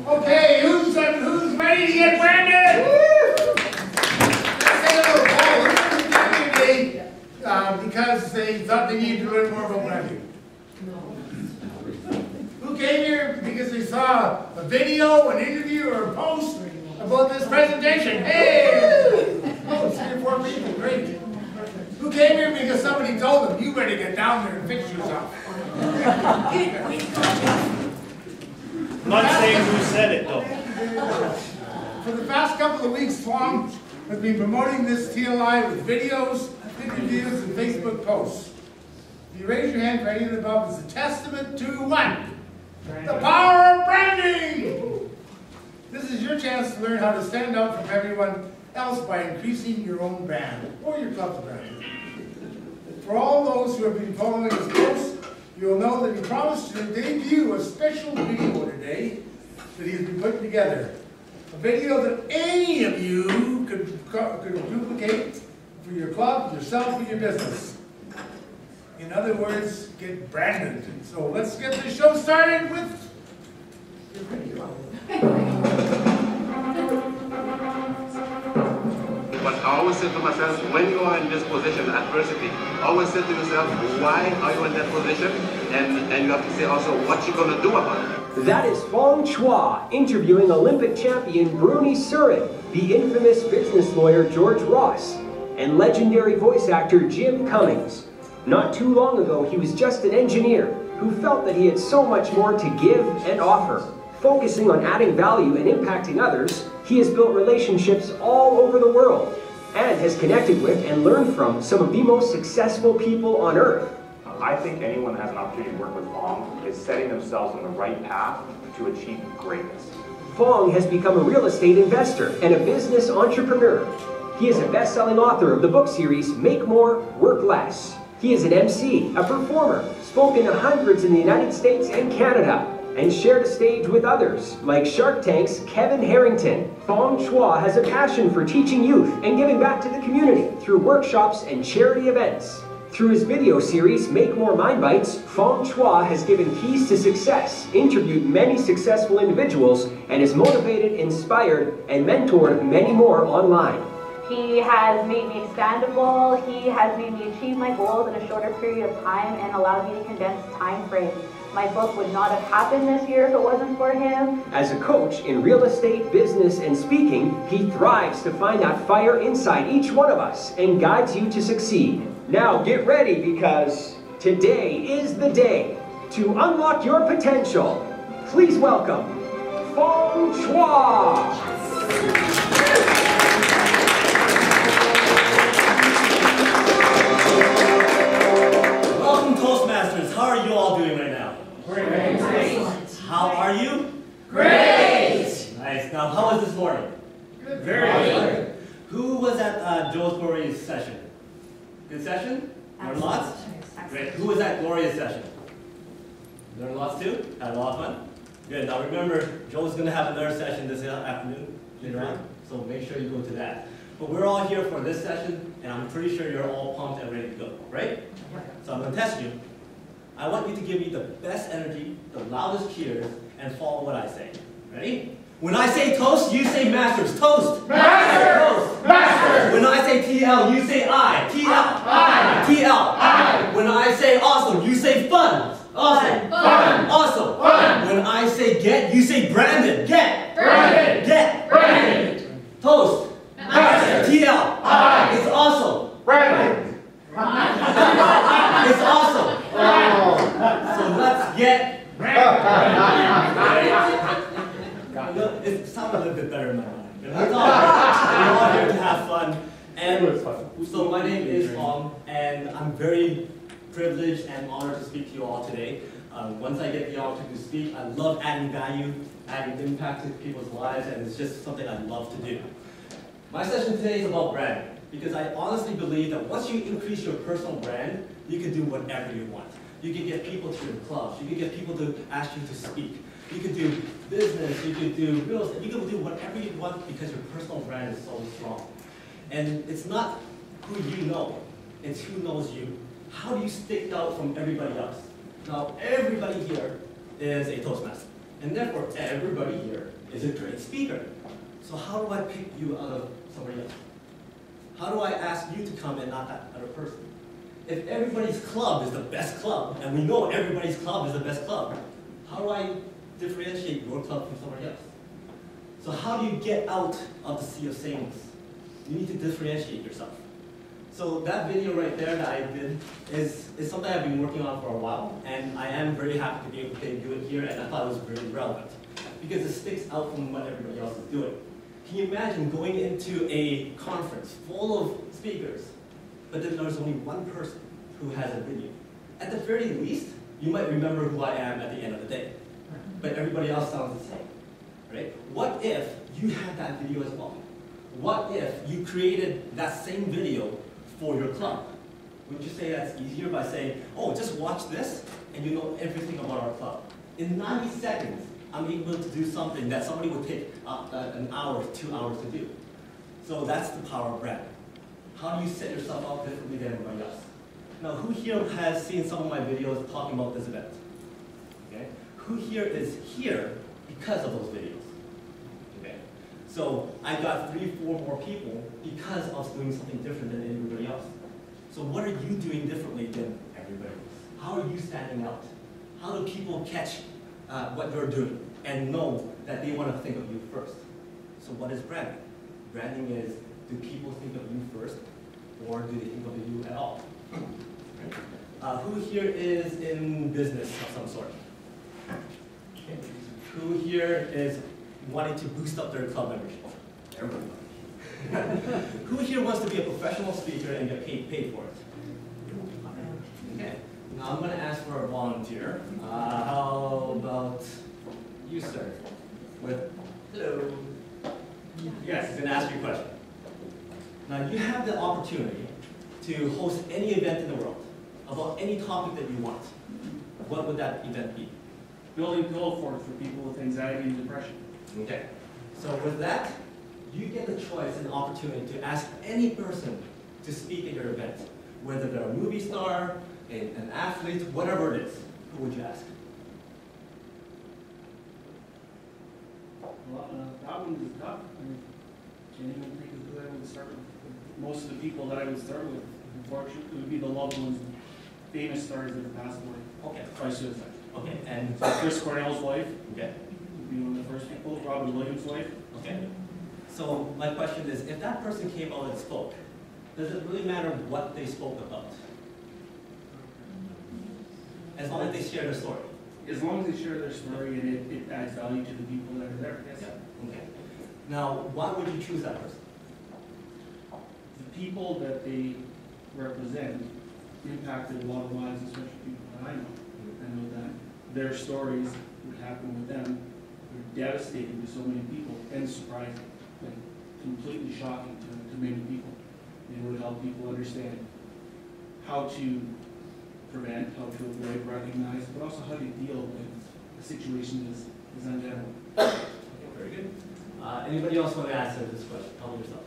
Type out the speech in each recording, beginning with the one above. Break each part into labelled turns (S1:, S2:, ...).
S1: Okay, who's ready to get branded? Let's take a little poll. Who came today because they thought they needed to learn more about branding? Who came here because they saw a video, an interview, or a post about this presentation? Hey! Oh, 3 or 4 people, great. Who came here because somebody told them, you better get down there and fix yourself?
S2: Not saying who said it, though.
S1: For the past couple of weeks, Tom has been promoting this TLI with videos, interviews, and Facebook posts. If you raise your hand for any of the above, it's a testament to what? The power of branding! This is your chance to learn how to stand out from everyone else by increasing your own brand, or your club's brand. For all those who have been following his posts, you will know that he promised to debut a special video today that he has been putting together. A video that any of you could duplicate for your club, yourself, or your business. In other words, get branded. So let's get the show started with your video.
S3: But I always say to myself, when you are in this position, adversity, always say to yourself, why are you in that position? And you have to say also what you're going to do about it.
S4: That is Fong Chua interviewing Olympic champion Bruni Surin, the infamous business lawyer George Ross, and legendary voice actor Jim Cummings. Not too long ago, he was just an engineer who felt that he had so much more to give and offer. Focusing on adding value and impacting others, he has built relationships all over the world and has connected with and learned from some of the most successful people on earth.
S5: I think anyone that has an opportunity to work with Fong is setting themselves on the right path to achieve greatness.
S4: Fong has become a real estate investor and a business entrepreneur. He is a best-selling author of the book series Make More, Work Less. He is an MC, a performer, spoken to hundreds in the United States and Canada, and shared a stage with others, like Shark Tank's Kevin Harrington. Fong Chua has a passion for teaching youth and giving back to the community through workshops and charity events. Through his video series, Make More Mind Bites, Fong Chua has given keys to success, interviewed many successful individuals, and has motivated, inspired, and mentored many more online.
S6: He has made me expandable, he has made me achieve my goals in a shorter period of time and allowed me to condense time frames. My book would not have happened this year if it wasn't for him.
S4: As a coach in real estate, business, and speaking, he thrives to find that fire inside each one of us and guides you to succeed. Now get ready, because today is the day to unlock your potential. Please welcome Fong Chua.
S2: Welcome, Toastmasters. How are you all doing right now?
S1: Great.
S2: How are you?
S1: Great!
S2: Nice. Now, how was this morning?
S1: Good.
S2: Very good. Who was at Joe's Glorious session? Good session? Learned lots? Great. Who was at Glorious session? Learned lots too? Had a lot of fun? Good. Now remember, Joe's going to have another session this afternoon later on, so make sure you go to that. But we're all here for this session, and I'm pretty sure you're all pumped and ready to go, right? So I'm going to test you. I want you to give me the best energy, the loudest cheers, and follow what I say. Ready? When I say toast, you say masters. Toast!
S1: Master!
S2: Toast!
S1: Master!
S2: When I say TL, you say I. TL!
S1: I.
S2: TL!
S1: I.
S2: When I say awesome, you say fun. Awesome!
S1: Fun!
S2: Awesome!
S1: Fun!
S2: When I say get, you say Brandon. Get!
S1: Brandon!
S2: Get!
S1: Brandon!
S2: Toast!
S1: Master!
S2: TL!
S1: I.
S2: It's awesome!
S1: Brandon!
S2: It's awesome! So let's get it sounded a little bit better in my mind. We're all here to have fun. And so my name is Tom, and I'm very privileged and honored to speak to you all today. Once I get the opportunity to speak, I love adding value, adding impact to people's lives, and it's just something I love to do. My session today is about branding, because I honestly believe that once you increase your personal brand, you can do whatever you want. You can get people to your clubs, you can get people to ask you to speak. You can do business, you can do real estate, you can do whatever you want because your personal brand is so strong. And it's not who you know, it's who knows you. How do you stick out from everybody else? Now, everybody here is a Toastmaster. And therefore, everybody here is a great speaker. So how do I pick you out of somebody else? How do I ask you to come and not that other person? If everybody's club is the best club, and we know everybody's club is the best club, how do I differentiate your club from somebody else? So how do you get out of the sea of sameness? You need to differentiate yourself. So that video right there that I did is something I've been working on for a while, and I am very happy to be able to do it here, and I thought it was really relevant because it sticks out from what everybody else is doing. Can you imagine going into a conference full of speakers, but then there's only one person who has a video? At the very least, you might remember who I am at the end of the day, but everybody else sounds the same, right? What if you had that video as well? What if you created that same video for your club? Would you say that's easier by saying, oh, just watch this, and you know everything about our club? In 90 seconds, I'm able to do something that somebody would take an hour, 2 hours to do. So that's the power of brand. How do you set yourself up differently than everybody else? Now, who here has seen some of my videos talking about this event? Okay. Who here is here because of those videos? Okay. So I got 3, 4 more people because I was doing something different than everybody else. So what are you doing differently than everybody else? How are you standing out? How do people catch what you're doing and know that they want to think of you first? So what is branding? Branding is, do people think of you first, or do they think of you at all? Who here is in business of some sort? Okay. Who here is wanting to boost up their club membership? Everybody. Who here wants to be a professional speaker and get paid for it? Okay. Now I'm going to ask for a volunteer. How about you, sir? Hello. Yes, you can ask your question. Now you have the opportunity to host any event in the world about any topic that you want. What would that event be?
S7: Building pillow forts for people with anxiety and depression.
S2: Okay. So with that, you get the choice and opportunity to ask any person to speak at your event, whether they're a movie star, an athlete, whatever it is. Who would you ask?
S7: Well, that one is tough. I mean, can't even think of who I would start with. Most of the people that I would start with, unfortunately, would be the loved ones, famous stars that have passed away.
S2: Okay.
S7: By suicide.
S2: Okay. And
S7: Chris Cornell's wife
S2: okay.
S7: would be one of the first people. Robin Williams' wife.
S2: Okay. So my question is, if that person came out and spoke, does it really matter what they spoke about? As long as they share their story.
S7: As long as they share their story and it adds value to the people that are there. Yes.
S2: Yeah. Okay. Now, why would you choose that person?
S7: The people that they represent impacted a lot of lives, especially people that I know. I know that their stories, what happened with them, were devastating to so many people and surprising, like completely shocking to many people. They would help people understand how to prevent, how to avoid, recognize, but also how to deal with a situation that is untenable.
S2: Okay, very good. Anybody else want to answer this question? Tell me yourself.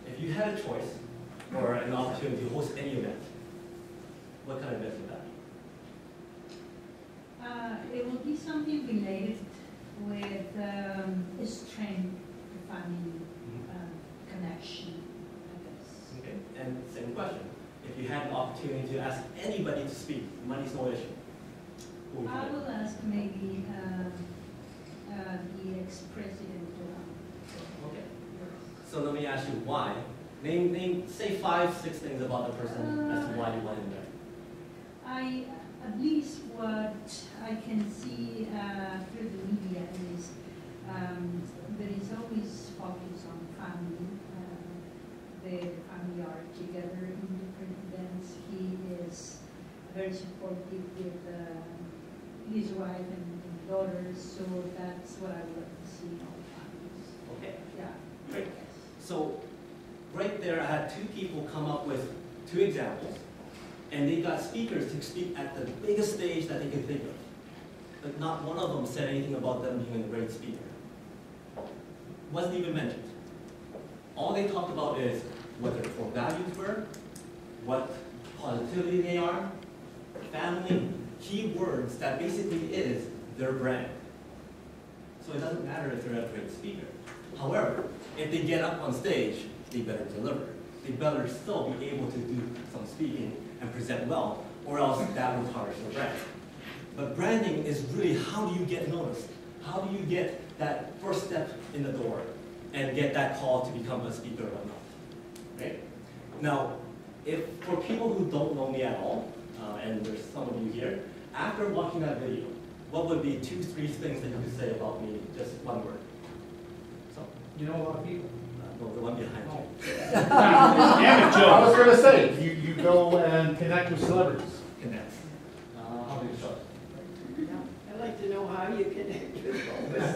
S2: If you had a choice or an opportunity to host any event, what kind of event would that be?
S8: It will be something related with strength, family connection, I guess.
S2: Okay, and same question. If you had an opportunity to ask anybody to speak, money's no issue. Who would you
S8: I
S2: pick?
S8: will ask maybe the ex-president.
S2: Okay. So let me ask you why. Say 5, 6 things about the person as to why you want him there.
S8: At least what I can see through the media is there is always focus on family. The family are together in different events. He is very supportive with his wife and daughters, so that's what I would like to see in all families.
S2: Okay.
S8: Yeah.
S2: Great. So right there, I had 2 people come up with 2 examples, and they got speakers to speak at the biggest stage that they could think of. But not one of them said anything about them being a great speaker. Wasn't even mentioned. All they talked about is what their core values were, what positivity they are, family, key words that basically is their brand. So it doesn't matter if they're a great speaker. However, if they get up on stage, they better deliver. They better still be able to do some speaking and present well, or else that will tarnish their brand. But branding is really, how do you get noticed? How do you get that first step in the door and get that call to become a speaker or not? Right? Now, if for people who don't know me at all, and there's some of you here, after watching that video, what would be 2, 3 things that you could say about me, just one word? So,
S9: You know a lot of people.
S2: well, the one behind you.
S9: Damn it, Joe. I was going to say, you go and connect with celebrities.
S2: Connect. How do you show?
S10: I'd like to know how you connect with all this.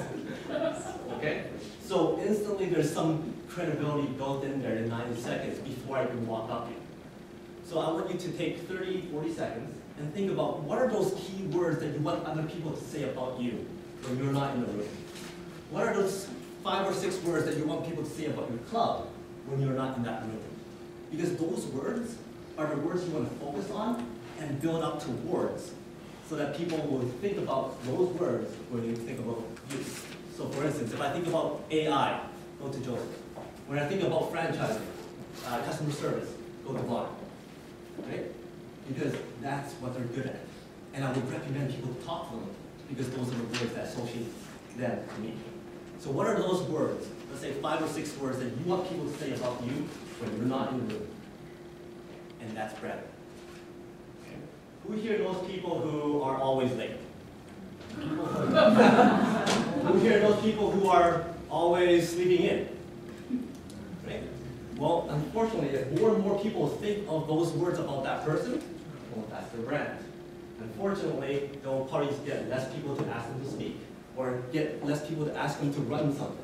S2: Okay? So instantly there's some credibility built in there in 90 seconds before I can walk up to you. So I want you to take 30, 40 seconds and think about what are those key words that you want other people to say about you when you're not in the room. What are those 5 or 6 words that you want people to say about your club when you're not in that room? Because those words are the words you want to focus on and build up towards so that people will think about those words when you think about you. So for instance, if I think about AI, go to Joseph. When I think about franchising, customer service, go to Vaughn. Right? Because that's what they're good at. And I would recommend people to talk to them because those are the words that associate them to me. So what are those words? Let's say 5 or 6 words that you want people to say about you when you're not in the room. And that's branding. Okay. Who here knows people who are always late? Who here knows people who are always sleeping in? Right? Well, unfortunately, if more and more people think of those words about that person, well, that's their brand. Unfortunately, they'll probably get less people to ask them to speak, or get less people to ask them to run something.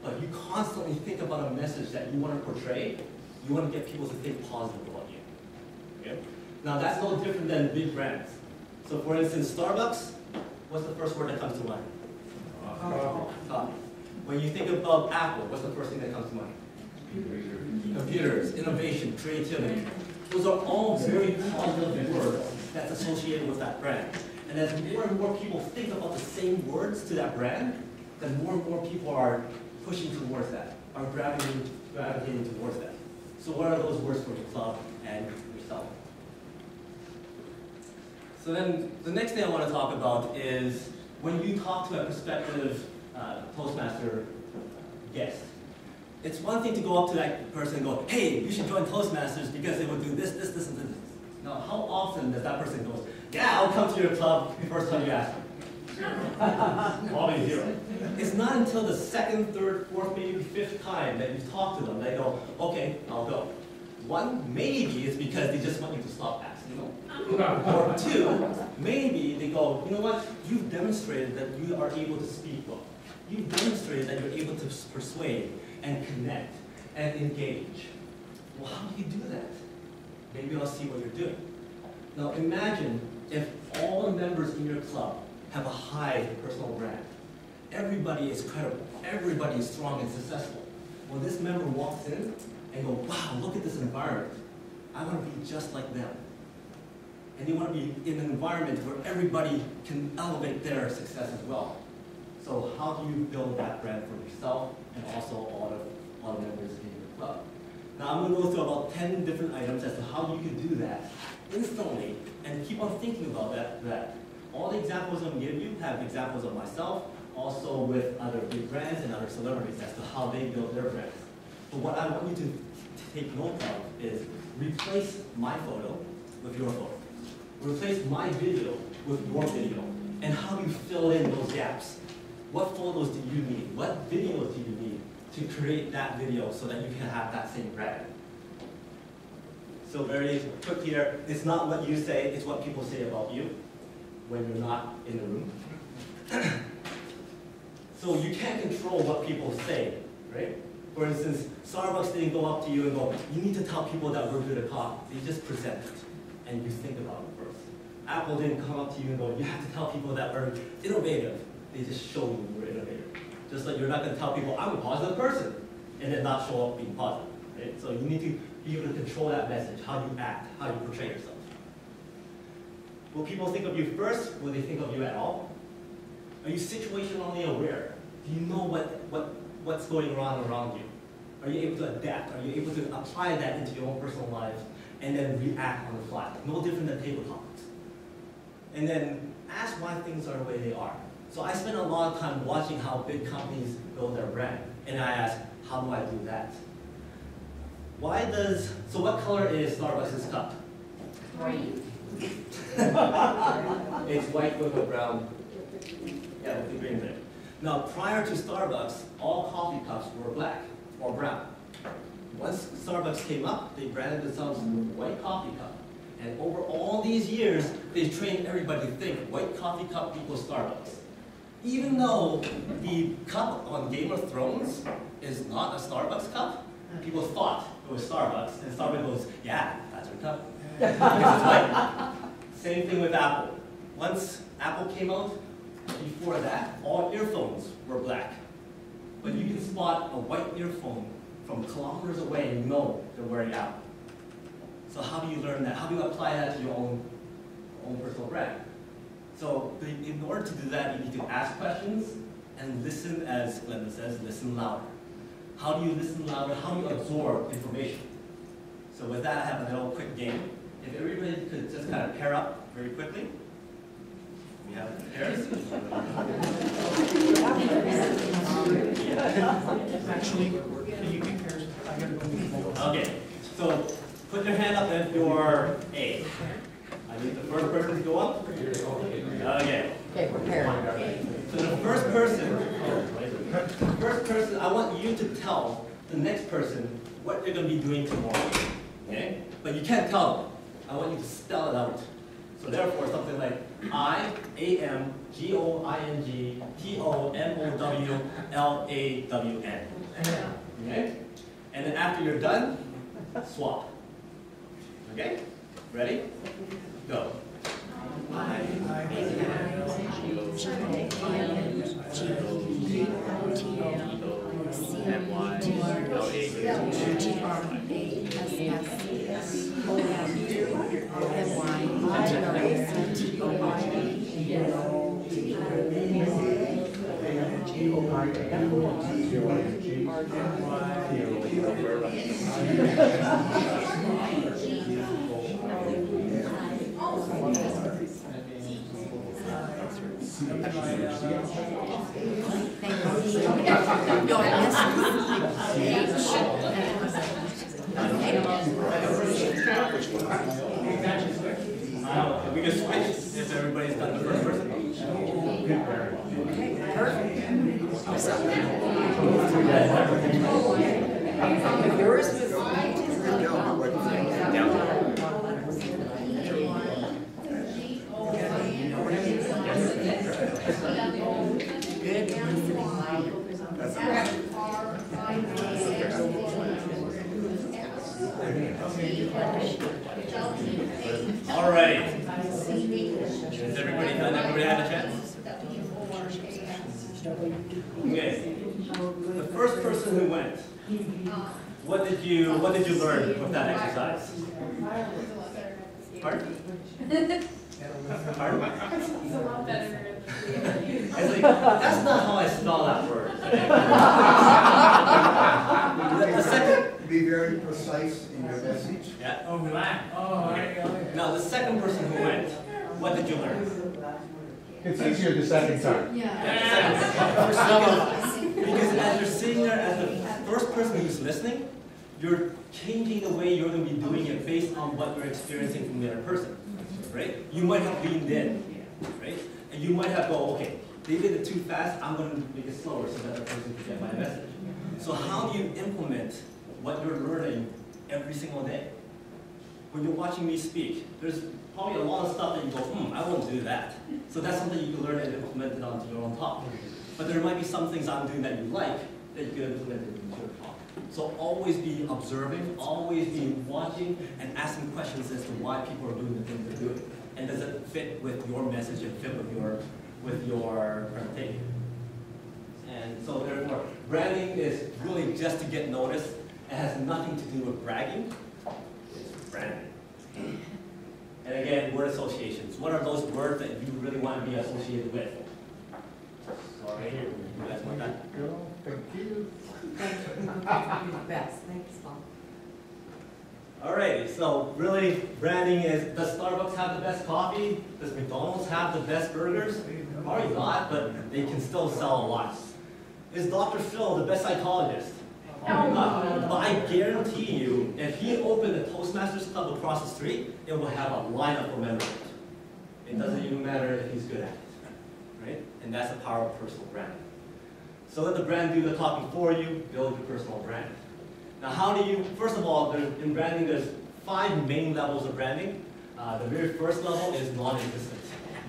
S2: But if you constantly think about a message that you want to portray, you want to get people to think positive about you. Okay? Now, that's no different than big brands. So for instance, Starbucks, what's the first word that comes to mind? Coffee. When you think about Apple, what's the first thing that comes to mind? Computers, innovation, creativity. Those are all very positive words that's associated with that brand. And as more and more people think about the same words to that brand, then more and more people are pushing towards that, are gravitating towards that. So what are those words for your club and yourself? So then the next thing I want to talk about is when you talk to a prospective Toastmaster guest. It's one thing to go up to that person and go, hey, you should join Toastmasters because they will do this, this, this, and this. Now, how often does that person go, yeah, I'll come to your club the first time you ask me? Probably 0. It's not until the 2nd, 3rd, 4th, maybe 5th time that you talk to them, they go, okay, I'll go. 1, maybe it's because they just want you to stop asking them. Or 2, maybe they go, you know what, you've demonstrated that you are able to speak well. You've demonstrated that you're able to persuade and connect and engage. Well, how do you do that? Maybe I'll see what you're doing. Now imagine if all the members in your club have a high personal brand. Everybody is credible. Everybody is strong and successful. When this member walks in and go, wow, look at this environment. I want to be just like them. And you want to be in an environment where everybody can elevate their success as well. So how do you build that brand for yourself and also all the members in your club? Now I'm going to go through about 10 different items as to how you can do that instantly and keep on thinking about that. All the examples I'm going to give you have examples of myself, also with other big brands and other celebrities as to how they build their brands. But what I want you to take note of is replace my photo with your photo. Replace my video with your video. And how do you fill in those gaps? What photos do you need? What videos do you need to create that video so that you can have that same brand? So very quick here, it's not what you say, it's what people say about you when you're not in the room. So you can't control what people say, right? For instance, Starbucks didn't go up to you and go, you need to tell people that we're good at coffee. They just present it, and you think about it first. Apple didn't come up to you and go, you have to tell people that we're innovative. They just show you we're innovative. Just like you're not going to tell people, I'm a positive person, and then not show up being positive, right? So you need to be able to control that message, how you act, how you portray yourself. Will people think of you first? Will they think of you at all? Are you situationally aware? Do you know what's going on around you? Are you able to adapt? Are you able to apply that into your own personal life and then react on the fly? No different than table topics. And then ask why things are the way they are. So I spend a lot of time watching how big companies build their brand. And I ask, how do I do that? So what color is Starbucks' cup?
S8: Green.
S2: It's white with a brown, yeah, with the green there. Now, prior to Starbucks, all coffee cups were black or brown. Once Starbucks came up, they branded themselves with a white coffee cup. And over all these years, they trained everybody to think white coffee cup equals Starbucks. Even though the cup on Game of Thrones is not a Starbucks cup, people thought it was Starbucks, and Starbucks goes, yeah, that's your cup. Because it's white. Same thing with Apple. Once Apple came out, before that, all earphones were black. But you can spot a white earphone from kilometers away and know they're wearing Apple. So how do you learn that? How do you apply that to your own personal brand? So in order to do that, you need to ask questions and listen, as Glenda says, listen louder. How do you listen louder? How do you absorb information? So with that, I have a little quick game. If everybody could just kind of pair up very quickly. We have pairs.
S11: Actually, can you be pairs? I gotta go.
S2: Okay, so put your hand up if you're A. I need the first person to go up. Okay.
S10: Okay, prepare.
S2: So the first person, I want you to tell the next person what they're going to be doing tomorrow. Okay? But you can't tell them. I want you to spell it out. So therefore, something like IAMGOINGTOMOWLAWN. Okay? And then after you're done, swap. Okay? Ready? Go. We can switch if everybody's done the first person.
S10: Yours was
S2: All right. Has everybody done? Everybody had a chance? Okay. The first person who went, what did you learn with that exercise? Pardon? Pardon?
S8: It's a lot better.
S2: It's like, that's not how I spell that word. The second.
S12: Be very precise in your message.
S2: Yeah. Oh, relax. Oh, okay. Now the second person who went, what did you learn?
S9: It's easier the second time.
S2: Because as you're sitting there as the first person who's listening, you're changing the way you're going to be doing it based on what you're experiencing from the other person, right? You might have leaned in, right? And you might have go, okay, they did it too fast, I'm going to make it slower so that the person can get my message. So how do you implement what you're learning every single day? When you're watching me speak, there's probably a lot of stuff that you go, I won't do that. So that's something you can learn and implement it onto your own talk. But there might be some things I'm doing that you like that you can implement it into your talk. So always be observing, always be watching, and asking questions as to why people are doing the things they're doing. And does it fit with your message and fit with your presentation? And so therefore, branding is really just to get noticed. It has nothing to do with bragging. It's branding. And again, word associations. What are those words that you really want to be associated with? Sorry. Right here. You guys want that?
S9: Thank you.
S10: Thank you. You're the best. Thanks, Mom.
S2: Alrighty, so really, branding is, does Starbucks have the best coffee? Does McDonald's have the best burgers? Probably not, but they can still sell a lot. Is Dr. Phil the best psychologist? Probably not. But I guarantee you, if he opened a Toastmasters club across the street, it will have a lineup for members. It doesn't even matter if he's good at it, right? And that's the power of personal branding. So let the brand do the talking for you, build your personal brand. Now how do you, first of all, in branding there's 5 main levels of branding. The very first level is non-existent.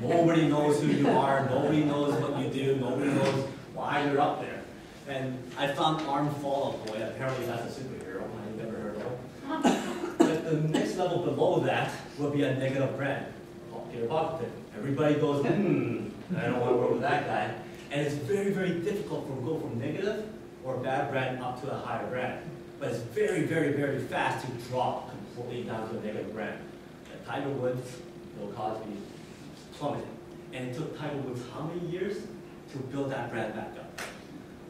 S2: Nobody knows who you are, nobody knows what you do, nobody knows why you're up there. And I found Arm Fall Out Boy, apparently that's a superhero, I've never heard of him. But the next level below that will be a negative brand. Peter Buckton. Everybody goes, I don't want to work with that guy. And it's very, very difficult to go from negative or bad brand up to a higher brand. But it's very, very, very fast to drop completely down to a negative brand. Like Tiger Woods, Bill Cosby, plummeted. And it took Tiger Woods how many years to build that brand back up?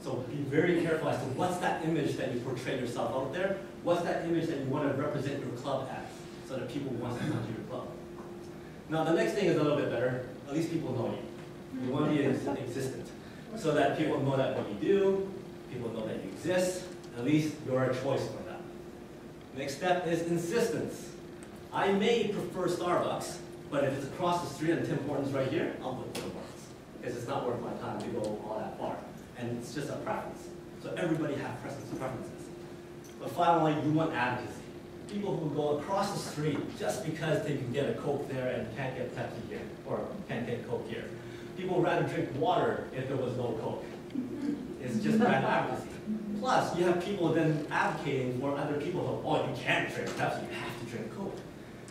S2: So be very careful as to what's that image that you portray yourself out there, what's that image that you want to represent your club as, so that people want to come to your club. Now the next thing is a little bit better, at least people know you. You want to be existent, so that people know that what you do, people know that you exist, at least you're a choice for them. Next step is insistence. I may prefer Starbucks, but if it's across the street and Tim Hortons right here, I'll go to Tim Hortons, because it's not worth my time to go all that far. And it's just a preference. So everybody has preferences. But finally, you want advocacy. People who go across the street just because they can get a Coke there and can't get Pepsi here, or can't get Coke here. People would rather drink water if there was no Coke. It's just brand advocacy. Plus, you have people then advocating for other people who, oh, you can't drink Pepsi, you have to drink Coke.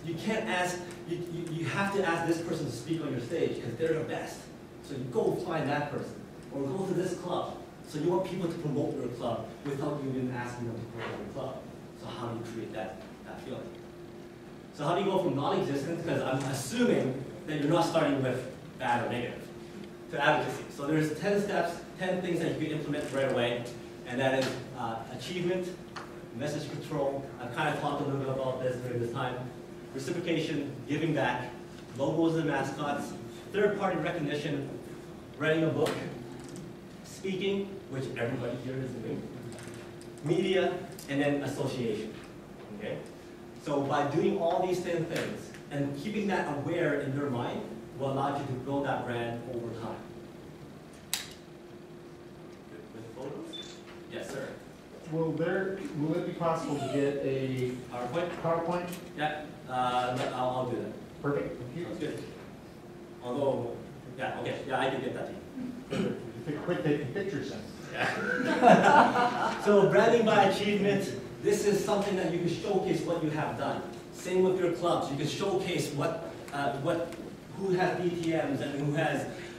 S2: You can't ask, you have to ask this person to speak on your stage because they're the best. So you go find that person, or go to this club. So you want people to promote your club without you even asking them to promote your club. So how do you create that feeling? So how do you go from non-existent, because I'm assuming that you're not starting with bad or negative, to advocacy. So there's 10 steps, 10 things that you can implement right away, and that is achievement, message control. I've kind of talked a little bit about this during this time. Reciprocation, giving back, logos and mascots, third-party recognition, writing a book, speaking, which everybody here is doing, media, and then association. Okay? So by doing all these 10 things and keeping that aware in your mind will allow you to build that brand over time. With photos? Yes, sir.
S9: Will it be possible to get a PowerPoint?
S2: Yeah, I'll do that.
S9: Perfect. Thank you.
S2: Sounds good. Although, yeah, okay, yeah, I can get that to you.
S9: Quit taking pictures then.
S2: Yeah. So branding by achievement, this is something that you can showcase what you have done. Same with your clubs. You can showcase who has BTMs and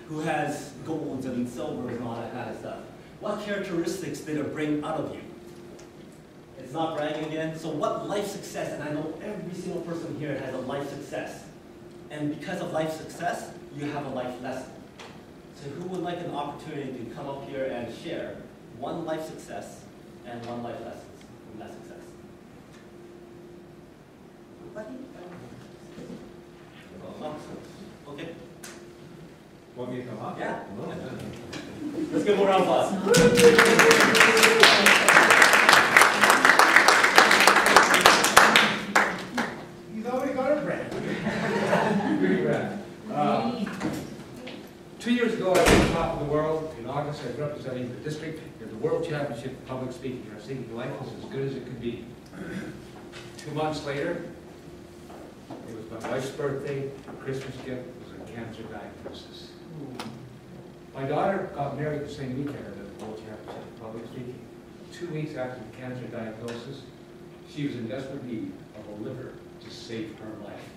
S2: who has golds and silvers and all that kind of stuff. What characteristics did it bring out of you? It's not bragging again. So what life success, and I know every single person here has a life success. And because of life success, you have a life lesson. So who would like an opportunity to come up here and share one life success and one life lesson from that success? Okay.
S13: Want me to come up?
S2: Yeah. Let's give more round of applause.
S1: He's already got a brand.
S13: Pretty rad. 2 years ago, I was on top of the world. In August, I was representing the district at the World Championship of Public Speaking. I was thinking life was as good as it could be. 2 months later, it was my wife's birthday. Her Christmas gift was a cancer diagnosis. My daughter got married the same weekend at the World Championship of Public Speaking. 2 weeks after the cancer diagnosis, she was in desperate need of a liver to save her life.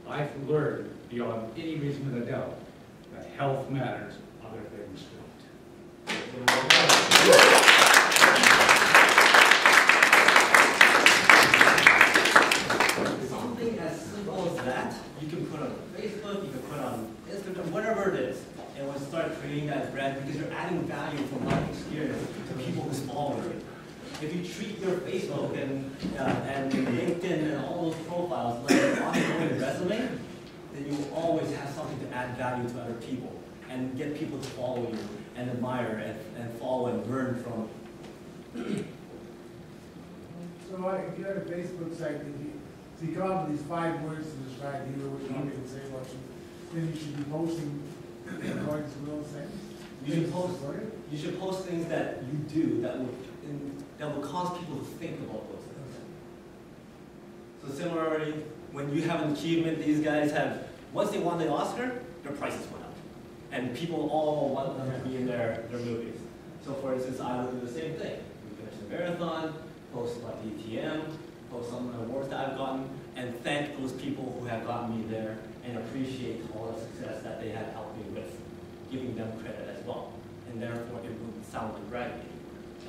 S13: I've learned beyond any reason of a doubt that health matters, other things don't.
S2: Something as simple as that, you can put on Facebook, you can put on Instagram, whatever it is. And when know, start creating that brand because you're adding value from life experience to people who's following you. If you treat your Facebook and LinkedIn and all those profiles like an ongoing resume, then you will always have something to add value to other people and get people to follow you and admire and follow and learn from.
S1: So if you had a Facebook site, so you come up with these 5 words to describe you or what you want me to say about you, then you should be posting according to those things.
S2: You should post things that you do that will cause people to think about those things. So similarly, when you have an achievement, these guys have, once they won the Oscar, their prices went up. And people all want them to be in their movies. So for instance, I will do the same thing. We finish the marathon, post about the ETM, post some of the awards that I've gotten, and thank those people who have gotten me there and appreciate all the success that they have helped me with, giving them credit as well. And therefore, it will sound like bragging.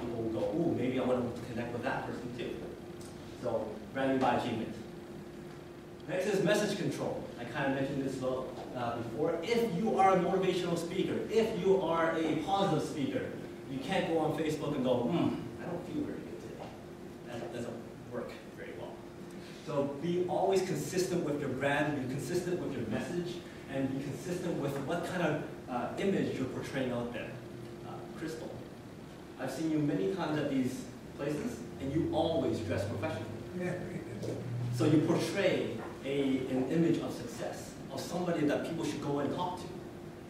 S2: People will go, ooh, maybe I want to connect with that person too. So, branding by achievement. Next is message control. I kind of mentioned this before. If you are a motivational speaker, if you are a positive speaker, you can't go on Facebook and go, I don't feel very good today. That doesn't work very well. So be always consistent with your brand, be consistent with your message, and be consistent with what kind of image you're portraying out there. Crystal, I've seen you many times at these places, and you always dress professionally.
S1: Yeah.
S2: So you portray an image of success, of somebody that people should go and talk to.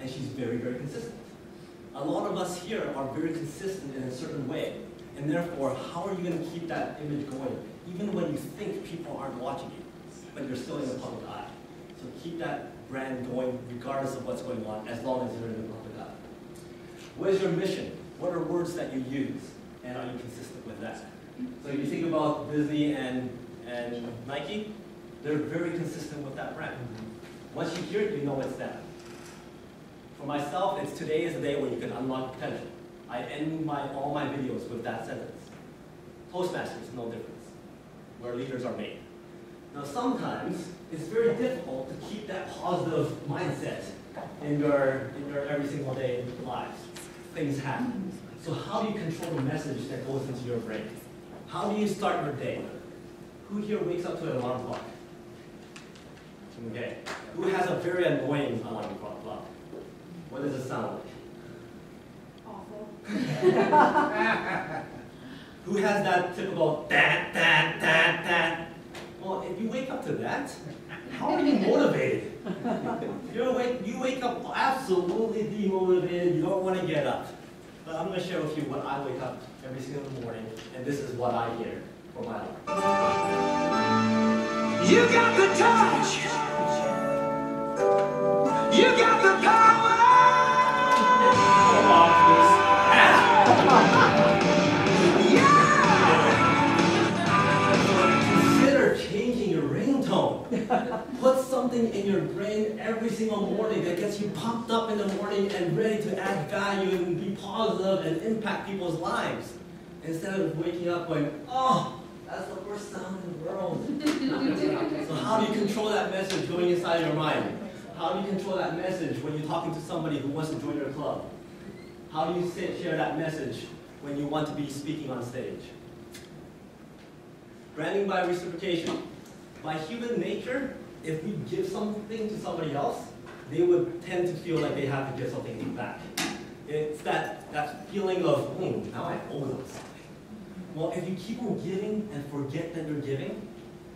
S2: And she's very, very consistent. A lot of us here are very consistent in a certain way. And therefore, how are you going to keep that image going, even when you think people aren't watching you, but you're still in the public eye? So keep that brand going regardless of what's going on, as long as you're in the public eye. What is your mission? What are words that you use? And are you consistent with that? So you think about Disney and Nike, they're very consistent with that brand. Once you hear it, you know it's them. For myself, it's today is the day when you can unlock potential. I end all my videos with that sentence. Toastmasters, no difference. Where leaders are made. Now sometimes, it's very difficult to keep that positive mindset in your every single day lives. Things happen. So how do you control the message that goes into your brain? How do you start your day? Who here wakes up to an alarm clock? Okay. Who has a very annoying alarm clock? What does it sound like?
S8: Awful.
S2: Who has that typical dat, dat, dat, dat? Well, if you wake up to that, how are you motivated? You wake up absolutely demotivated, you don't want to get up. But I'm going to share with you what I wake up every single morning, and this is what I hear for my life.
S14: You got the touch. You got the power.
S2: Consider changing your ringtone. Put something in your brain every single morning that gets you pumped up in the morning and ready to add value and be positive and impact people's lives. Instead of waking up going, oh, that's the worst sound in the world. So how do you control that message going inside your mind? How do you control that message when you're talking to somebody who wants to join your club? How do you share that message when you want to be speaking on stage? Branding by reciprocation. By human nature, if we give something to somebody else, they would tend to feel like they have to give something back. It's that feeling of, now I owe them something. Well, if you keep on giving and forget that you're giving,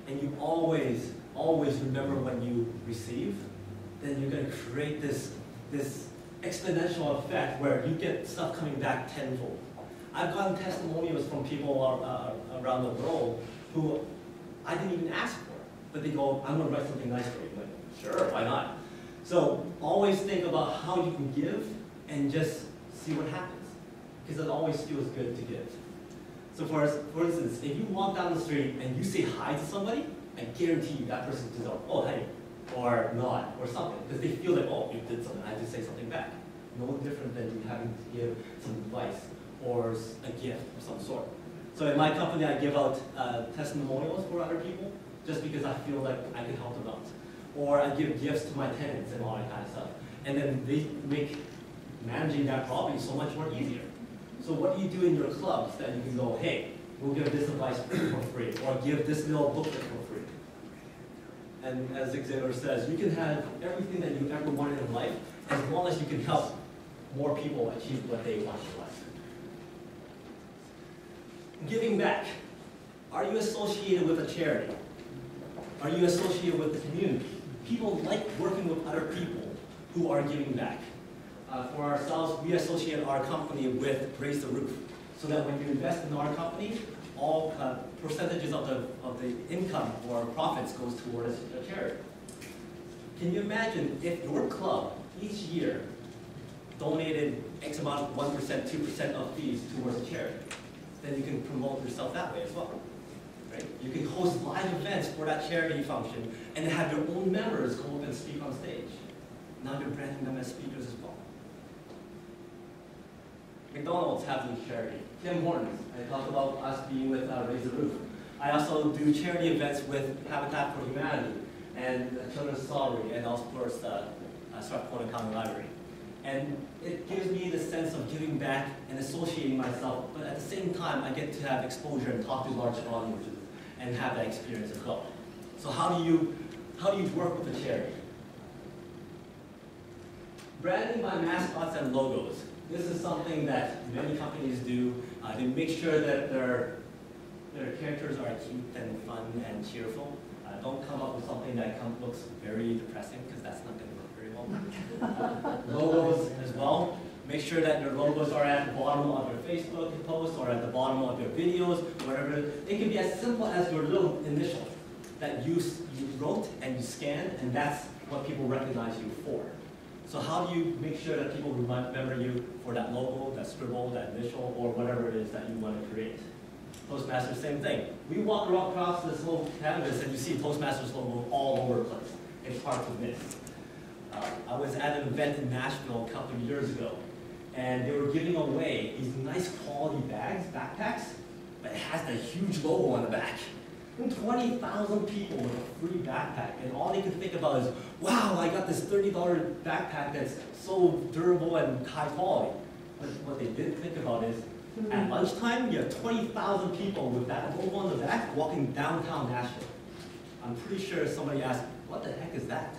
S2: and you always remember when you receive, then you're going to create this exponential effect where you get stuff coming back tenfold. I've gotten testimonials from people around the world who I didn't even ask for, but they go, I'm going to write something nice for you. I'm like, sure, why not? So always think about how you can give and just see what happens, because it always feels good to give. So for instance, if you walk down the street and you say hi to somebody, I guarantee you that person says, oh, hey, or nod, or something, because they feel like, oh, you did something, I have to say something back. No different than you having to give some advice or a gift of some sort. So in my company, I give out testimonials for other people, just because I feel like I can help them out. Or I give gifts to my tenants and all that kind of stuff. And then they make managing that property so much more easier. So what do you do in your clubs that you can go, hey, we'll give this advice for free, or give this little booklet for free. And as Xavier says, you can have everything that you ever wanted in life as long as you can help more people achieve what they want in life. Giving back. Are you associated with a charity? Are you associated with the community? People like working with other people who are giving back. For ourselves, we associate our company with Raise the Roof, so that when you invest in our company, all percentages of the income or profits goes towards a charity. Can you imagine if your club each year donated X amount, 1%, 2% of fees towards a charity? Then you can promote yourself that way as well. Right? You can host live events for that charity function and have your own members go up and speak on stage. Now you're branding them as speakers as well. McDonald's has a charity. Tim Hortons, I talked about us being with Raise the Roof. I also do charity events with Habitat for Humanity and Children's Salary, and of course Strathcona County Library. And it gives me the sense of giving back and associating myself, but at the same time, I get to have exposure and talk to large audiences and have that experience as well. So how do you work with a charity? Branding by mascots and logos. This is something that many companies do. They make sure that their characters are cute and fun and cheerful. Don't come up with something that looks very depressing, because that's not going to work very well. Logos as well. Make sure that your logos are at the bottom of your Facebook post or at the bottom of your videos, whatever. It can be as simple as your little initial that you wrote and you scanned, and that's what people recognize you for. So how do you make sure that people remember you for that logo, that scribble, that initial, or whatever it is that you want to create? Toastmasters, same thing. We walk across this whole canvas and you see Toastmasters logo all over the place. It's hard to miss. I was at an event in Nashville a couple of years ago, and they were giving away these nice quality bags, backpacks, but it has that huge logo on the back. 20,000 people with a free backpack, and all they can think about is, wow, I got this $30 backpack that's so durable and high quality. But what they didn't think about is, at lunchtime, you have 20,000 people with that logo on the back walking downtown Nashville. I'm pretty sure somebody asked, what the heck is that?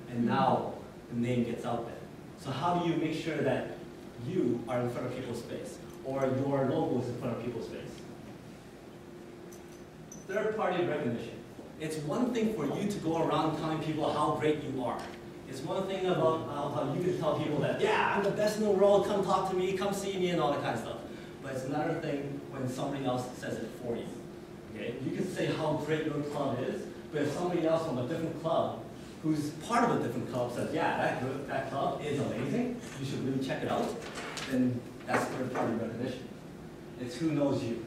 S2: And now the name gets out there. So how do you make sure that you are in front of people's face, or your logo is in front of people's face? Third-party recognition. It's one thing for you to go around telling people how great you are. It's one thing about how you can tell people that, yeah, I'm the best in the world, come talk to me, come see me, and all that kind of stuff. But it's another thing when somebody else says it for you. Okay? You can say how great your club is, but if somebody else from a different club, who's part of a different club, says, yeah, that club is amazing, you should really check it out, then that's third-party recognition. It's who knows you.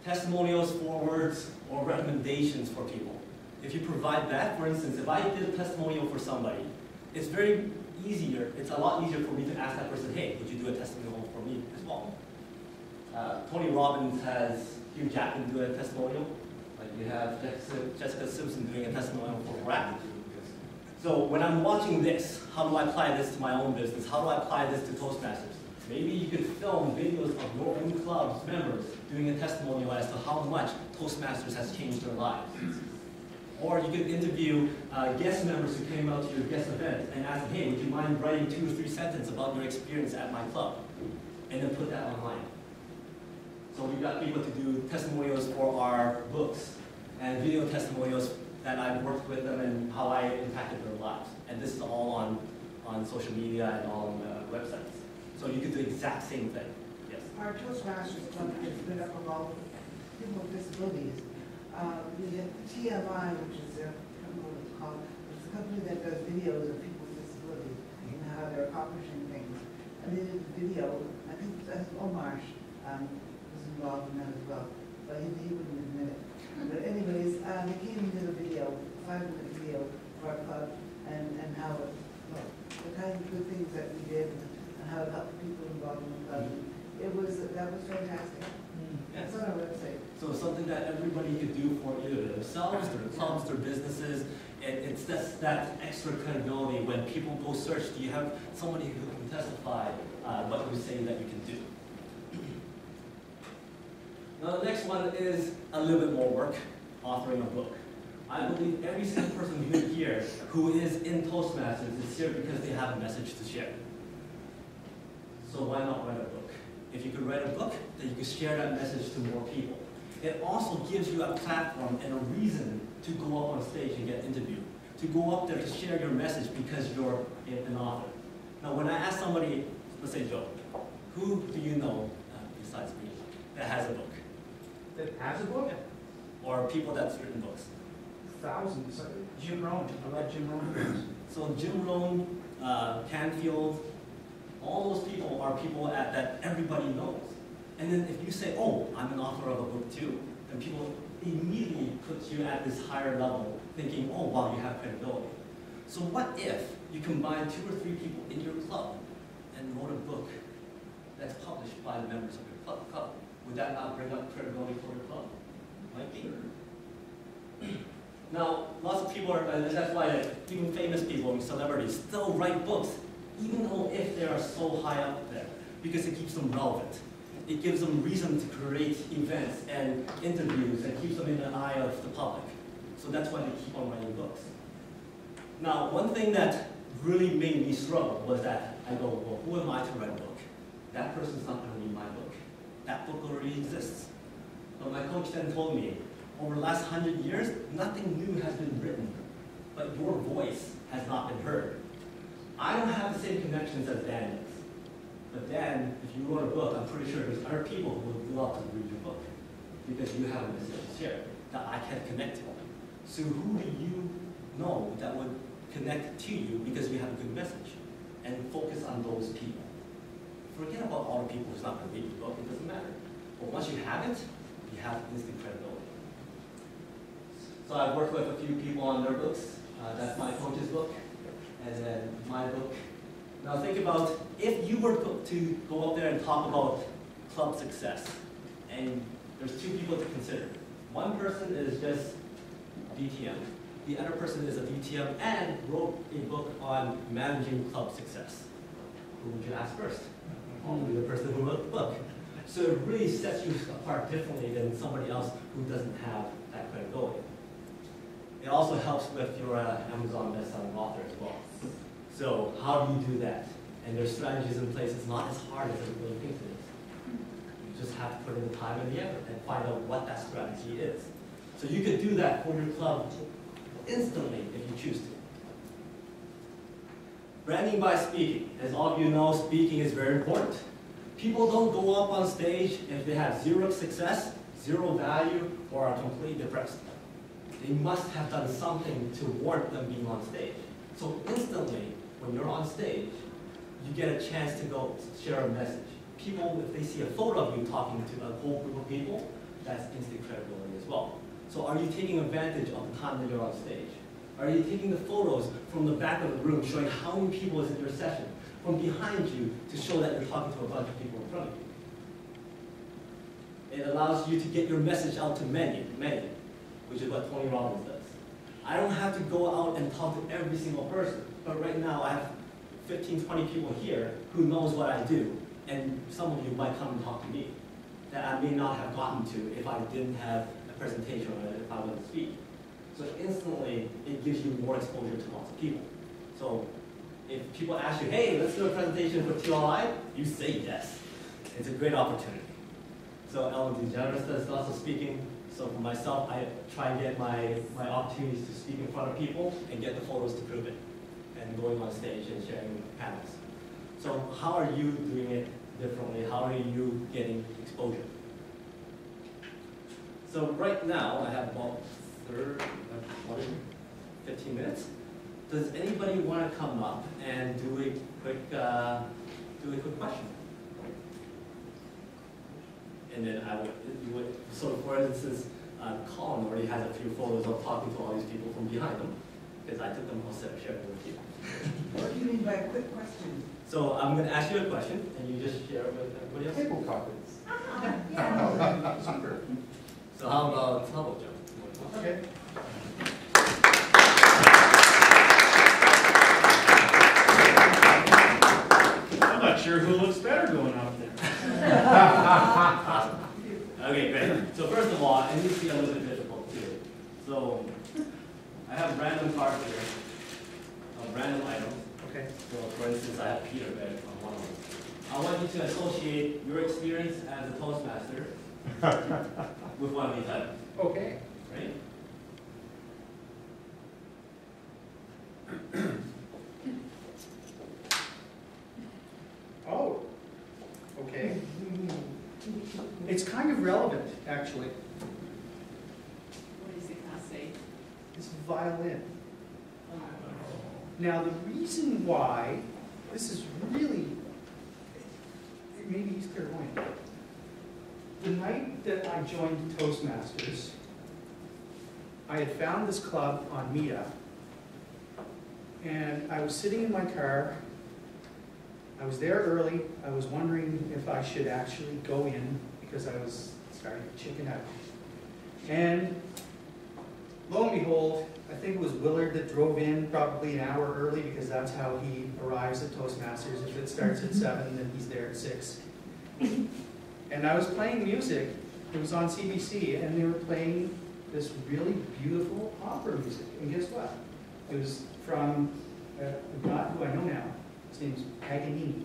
S2: Testimonials, forwards, or recommendations for people. If you provide that, for instance, if I did a testimonial for somebody, it's very easier, it's a lot easier for me to ask that person, hey, would you do a testimonial for me as well? Tony Robbins has Hugh Jackman do a testimonial. Like you have Jessica Simpson doing a testimonial for Breakout. So when I'm watching this, how do I apply this to my own business? How do I apply this to Toastmasters? Maybe you could film videos of your own club's members doing a testimonial as to how much Toastmasters has changed their lives. Or you could interview guest members who came out to your guest event and ask them, hey, would you mind writing 2 or 3 sentences about your experience at my club? And then put that online. So we've got people to do testimonials for our books and video testimonials that I've worked with them and how I impacted their lives. And this is all on social media and all on websites. So you could do the exact same thing. Yes?
S15: Our Toastmasters Club has been up about people with disabilities. We have TLI, which is I don't know what it's called. It's a company that does videos of people with disabilities and how they're accomplishing things. And they did a video, I think Omarsh was involved in that as well, but he wouldn't admit it. But anyways, they came and did a video, 5-minute video for our club, and how the kind of good things that we did and how it helped people involved in the club. That was fantastic. That's on our website.
S2: So something that everybody could do for either themselves, their clubs, their businesses. It's that extra credibility when people go search, do you have somebody who can testify what you say that you can do? Now the next one is a little bit more work, authoring a book. I believe every single person here who is in Toastmasters is here because they have a message to share. So why not write a book? If you could write a book, then you could share that message to more people. It also gives you a platform and a reason to go up on stage and get interviewed, to go up there to share your message because you're an author. Now when I ask somebody, let's say Joe, who do you know besides me that has a book?
S11: That has a book?
S2: Or people that's written books?
S11: Thousands. Jim Rohn. I love Jim Rohn.
S2: So Jim Rohn, Canfield, all those people are people that everybody knows. And then if you say, oh, I'm an author of a book too, then people immediately put you at this higher level, thinking, oh, wow, you have credibility. So what if you combine 2 or 3 people in your club and wrote a book that's published by the members of your club? Would that not bring up credibility for your club? Might be. Now, lots of people are, and that's why even famous people and celebrities still write books, even though if they are so high up there, because it keeps them relevant. It gives them reason to create events and interviews and keeps them in the eye of the public. So that's why they keep on writing books. Now, one thing that really made me struggle was that I go, well, who am I to write a book? That person's not going to read my book. That book already exists. But my coach then told me, over the last 100 years, nothing new has been written, but your voice has not been heard. I don't have the same connections as Dan does. But then, if you wrote a book, I'm pretty sure there's other people who would love to read your book because you have a message to share that I can connect to. So who do you know that would connect to you because you have a good message? And focus on those people. Forget about all the people who's not going to read your book, it doesn't matter. But once you have it, you have instant credibility. So I've worked with a few people on their books. That's my coach's book, and then my book. Now think about if you were to go up there and talk about club success, and there's 2 people to consider. One person is just DTM. The other person is a DTM and wrote a book on managing club success. Who would you ask first? Probably the person who wrote the book. So it really sets you apart differently than somebody else who doesn't have that credibility. It also helps with your Amazon bestselling author as well. So how do you do that? And there's strategies in place. It's not as hard as everybody thinks it is. You just have to put in the time and the effort and find out what that strategy is. So you could do that for your club instantly if you choose to. Branding by speaking. As all of you know, speaking is very important. People don't go up on stage if they have 0 success, 0 value, or are completely depressed. They must have done something to warrant them being on stage. So instantly, when you're on stage, you get a chance to go share a message. People, if they see a photo of you talking to a whole group of people, that's instant credibility as well. So are you taking advantage of the time that you're on stage? Are you taking the photos from the back of the room showing how many people is in your session, from behind you to show that you're talking to a bunch of people in front of you? It allows you to get your message out to many, which is what Tony Robbins does. I don't have to go out and talk to every single person, but right now I have 15, 20 people here who knows what I do, and some of you might come and talk to me that I may not have gotten to if I didn't have a presentation or if I wasn't speaking. So instantly, it gives you more exposure to lots of people. So if people ask you, hey, let's do a presentation for TLI, you say yes. It's a great opportunity. So Ellen DeGeneres does lots of speaking. So for myself, I try and get my opportunities to speak in front of people and get the photos to prove it, and going on stage and sharing panels. So how are you doing it differently? How are you getting exposure? So right now, I have about 15 minutes. Does anybody want to come up and do a quick question? And then I would, so for instance, Colin already has a few photos of talking to all these people from behind them, because I took them all set shared with you.
S15: What do you mean by a quick question?
S2: So I'm going to ask you a question, and you just share it with everybody else.
S9: Table topics.
S15: Yeah.
S9: Super.
S2: So how about Joe?
S9: Okay.
S7: sure who looks better going up there.
S2: Okay, great. So first of all, it needs to be a little bit difficult too. So I have random cards here of random items.
S11: Okay.
S2: So for instance, I have Peter Bed on one of them. I want you to associate your experience as a Toastmaster with one of these items.
S11: Okay.
S2: Right?
S11: Oh, okay. It's kind of relevant, actually.
S10: What is it gonna say?
S11: It's violin. Now, the reason why this is really, maybe he's clairvoyant. The night that I joined Toastmasters, I had found this club on Meetup, and I was sitting in my car. I was there early. I was wondering if I should actually go in because I was starting to chicken out. And lo and behold, I think it was Willard that drove in probably an hour early because that's how he arrives at Toastmasters. If it starts at 7, then he's there at 6. And I was playing music. It was on CBC, and they were playing this really beautiful opera music. And guess what? It was from a guy who I know now. His name's Paganini.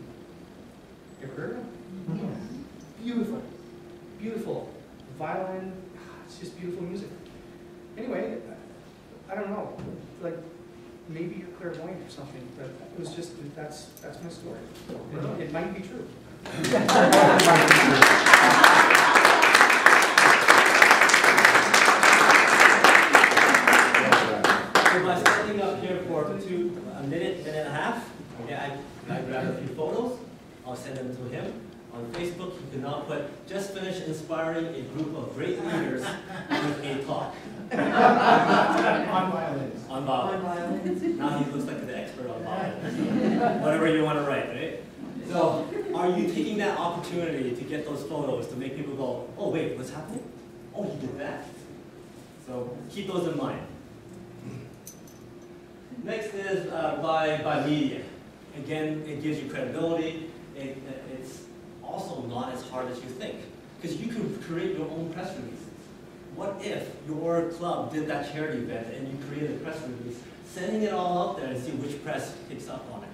S11: You ever heard of him?
S10: Yeah.
S11: Beautiful. Beautiful. Violin. It's just beautiful music. Anyway, I don't know. Like, maybe you're clairvoyant or something, but it was just, that's my story. It might be true.
S2: So by standing up here for a minute and a half, okay, I grabbed a few photos. I'll send them to him. On Facebook, you can now put, just finished inspiring a group of great leaders with a talk.
S11: On violins.
S2: On violins. Now he looks like the expert on violins. Whatever you want to write, right? So, are you taking that opportunity to get those photos to make people go, oh wait, what's happening? Oh, he did that. So, keep those in mind. Next is by media. Again, it gives you credibility. It's also not as hard as you think, because you can create your own press releases. What if your club did that charity event and you created a press release, sending it all out there and see which press picks up on it?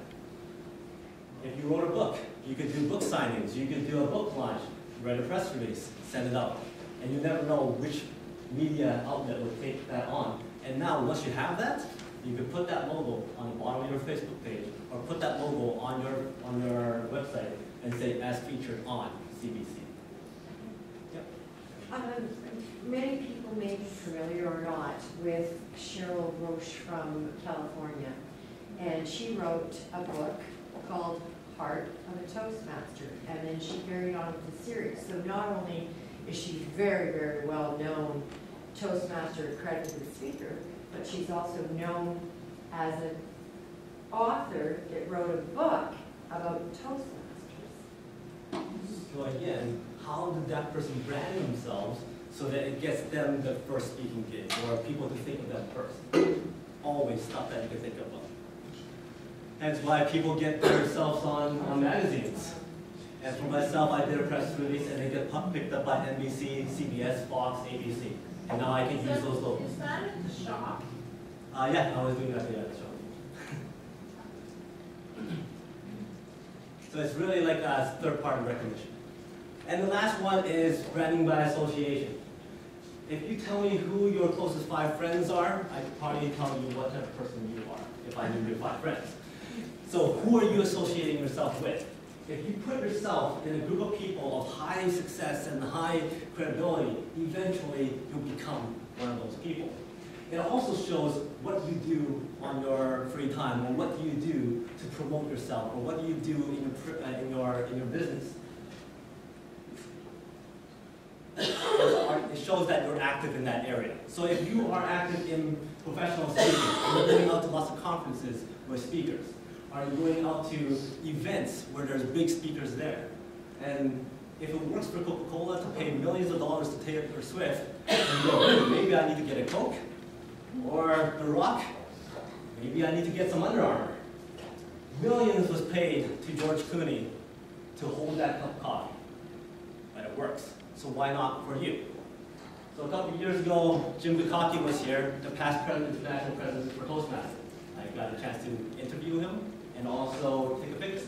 S2: If you wrote a book, you could do book signings, you could do a book launch, write a press release, send it out. And you never know which media outlet will take that on. And now, once you have that, you can put that logo on the bottom of your Facebook page, or put that logo on your website and say, as featured on CBC. Yep.
S16: Many people may be familiar or not with Cheryl Roche from California. And she wrote a book called Heart of a Toastmaster. And then she carried on with the series. So not only is she very, very well known Toastmaster accredited speaker, but she's also known as an author that wrote a book about Toastmasters.
S2: So again, how did that person brand themselves so that it gets them the first speaking gig, or people to think of them first? Always stuff that you can think about. That's why people get themselves on magazines. And for myself, I did a press release and they get picked up by NBC, CBS, Fox, ABC. And now I can use those logos.
S10: Is that at the shop?
S2: Yeah, I was doing that at the shop. So it's really like a third-party recognition. And the last one is branding by association. If you tell me who your closest 5 friends are, I could probably tell you what type of person you are if I knew your 5 friends. So who are you associating yourself with? If you put yourself in a group of people of high success and high credibility, eventually you'll become one of those people. It also shows what you do on your free time, or what do you do to promote yourself, or what do you do in your business. It shows that you're active in that area. So if you are active in professional speaking, are you going out to lots of conferences with speakers? Are you going out to events where there's big speakers there? And if it works for Coca-Cola to pay millions of dollars to Taylor Swift, then maybe I need to get a Coke, or The Rock, maybe I need to get some Under Armour. Millions was paid to George Clooney to hold that cup of coffee. But it works. So why not for you? So a couple of years ago, Jim Bukaki was here, the past president, international president for Toastmasters. I got a chance to interview him and also take a picture.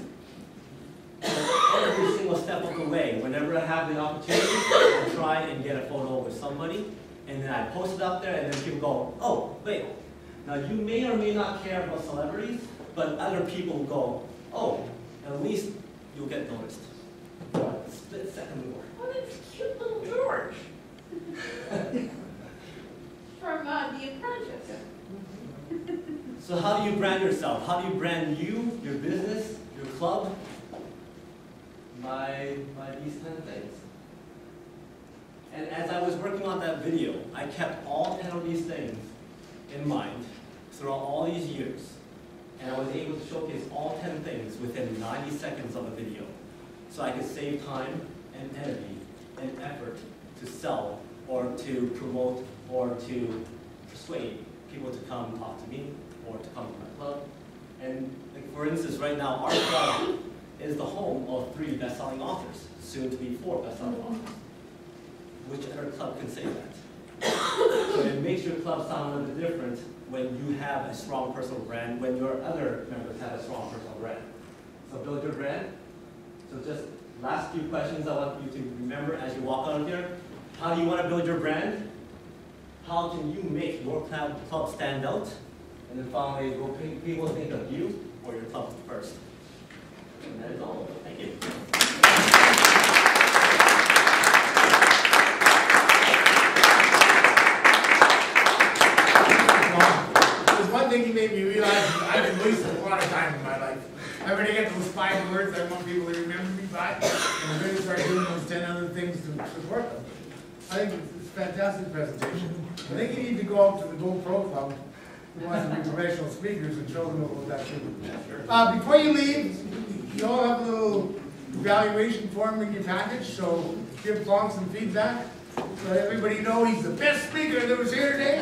S2: Every single step of the way, whenever I have the opportunity, I try and get a photo with somebody, and then I post it out there, and then people go, oh, wait. Now you may or may not care about celebrities, but other people go, oh, at least you'll get noticed. Split second more.
S10: Oh, that's cute little George. From The Apprentice.
S2: So how do you brand yourself? How do you brand you, your business, your club? By these 10 things. And as I was working on that video, I kept all 10 of these things in mind throughout all these years. And I was able to showcase all 10 things within 90 seconds of a video. So I could save time and energy and effort to sell or to promote or to persuade people to come talk to me or to come to my club. And like, for instance, right now, our club is the home of 3 best-selling authors, soon to be 4 best-selling authors. Which other club can say that? So it makes your club sound a little bit different when you have a strong personal brand, when your other members have a strong personal brand. So build your brand. So just last few questions I want you to remember as you walk out of here. How do you want to build your brand? How can you make your club stand out? And then finally, will people think of you or your club first? And that is all. Thank you.
S1: There's one thing he made me realize, I've been wasting a lot of time in my life. I'm going to get those 5 words I want people to remember me by, and I'm going to start doing those 10 other things to support them. I think it's a fantastic presentation. I think you need to go out to the GoPro Club who wants to be professional speakers and show them about that too. Before you leave, you all have a little evaluation form in your package, so give Plonk some feedback. So let everybody know he's the best speaker that was here today.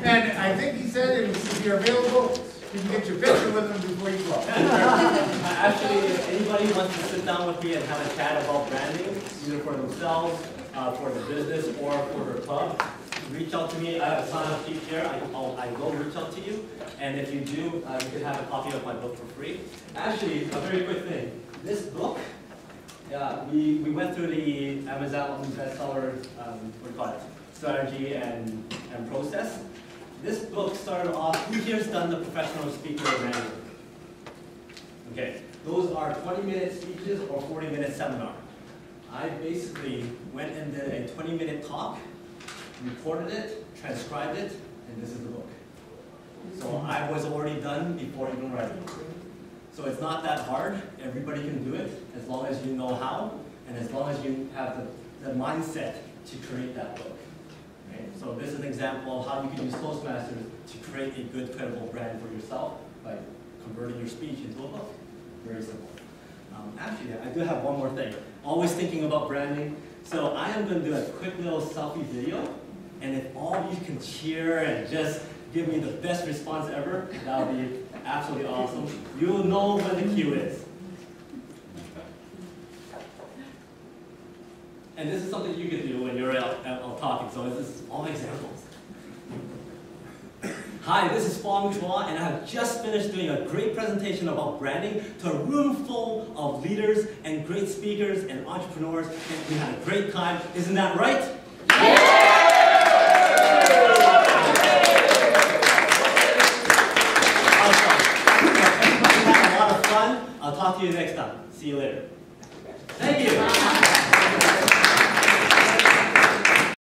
S1: And I think he said if you're available, you can get your picture with him before you go.
S2: Actually, if anybody wants to sit down with me and have a chat about branding, either for themselves, for the business, or for their club, reach out to me. I have a sign-up sheet here. I will reach out to you. And if you do, you can have a copy of my book for free. Actually, a very quick thing. This book, we went through the Amazon bestseller strategy and process. This book started off, who here's done the professional speaker manual? Okay, those are 20-minute speeches or 40-minute seminar. I basically went and did a 20-minute talk, recorded it, transcribed it, and this is the book. So I was already done before even writing. So it's not that hard. Everybody can do it as long as you know how and as long as you have the mindset to create that book. Okay? So this is an example of how you can use Toastmasters to create a good, credible brand for yourself by converting your speech into a book. Very simple. Actually, I do have one more thing. Always thinking about branding. So I am going to do a quick little selfie video, and if all of you can cheer and just give me the best response ever, that would be absolutely awesome. You'll know when the cue is. And this is something you can do when you're out talking, so this is all examples. Hi, this is Fong Chua, and I have just finished doing a great presentation about branding to a room full of leaders and great speakers and entrepreneurs, and we had a great time. Isn't that right? We had a lot of fun. I'll talk to you next time. See you later. Thank you.